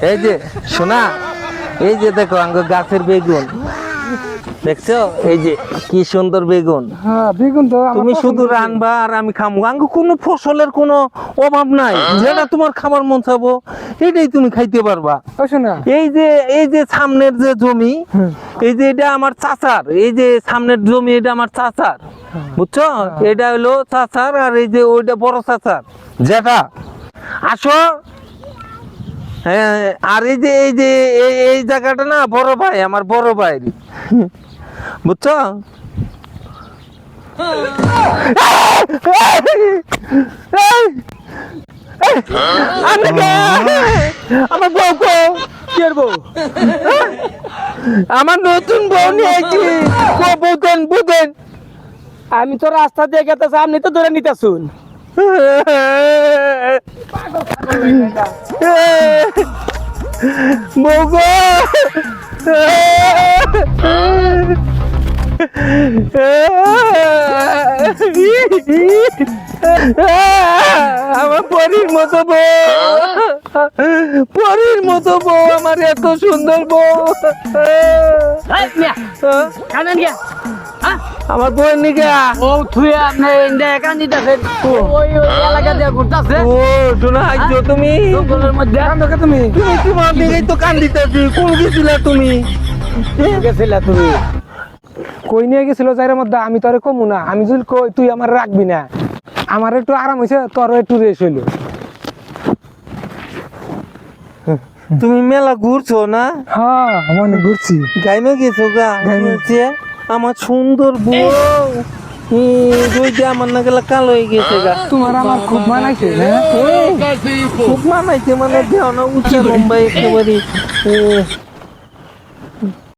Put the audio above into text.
এই যে শোনা, এই যে দেখো আঙ্গ গাছের বেগুন দেখছো, এই যে কি সুন্দর বেগুন। হ্যাঁ বেগুন তো আমার তুমি শুধু পছন্দের। রানবা আর আমি খামো, আঙ্গ কোনো ফসলের কোনো অভাব নাই, যেটা তোমার খাবার মন চাবো এটাই তুমি খাইতে পারবা। ও শোনা এই যে সামনের যে জমি, এই যে এটা আমার চাচার, এই যে সামনের জমি এটা আমার চাচার, বুঝছো? এটা হলো চাচার, আর এই যে ওইটা বড় চাচার যেটা। আসো। হ্যাঁ, আর এই জায়গাটা না বড় ভাই, আমার বড় ভাই, বুঝছো? আমার বউ কি করবো? আমার নতুন বউ নিয়েছি, বুঝেন বুঝেন। আমি তো রাস্তা দিয়ে গেতেছি, আপনি তো ধরে নিতেছুন। বউ গো, আমার পরীর মতো বউ, পরীর মতো বউ, আমার এত সুন্দর বউ। কানেন গিয়া আমার বউয়ের নিকা ও থুয়ে আপনি ইন্ডিয়া একা নিতেছেন, ওই এলাকা দিয়ে ঘুরতেছে। ও শোনা আইছো তুমি, জঙ্গলের মধ্যে কান্দকে তুমি তুমি তোমার দিকেই তো কান দিতেছি। কোন গেছিলা তুমি? গেছিলা তুমি কই নিয়ে গেছিল যাইরের মধ্যে? আমি তোরে কমু না, আমি যদি কই তুই আমার রাখবি না। আমার একটু আরাম হয়েছে, তোর একটু রেস হইলো। তুমি মেলা ঘুরছো না? হ্যাঁ মানে ঘুরছি। গাইমে গেছো গা? গাইমে। যে আমার সুন্দর বউ দুইটা আমার না গেলে কালো হয়ে গেছে গা। তোমার আমার খুব মানাইছে না? খুব মানাইছে, মানে দেহ না উঁচা লম্বা একেবারে।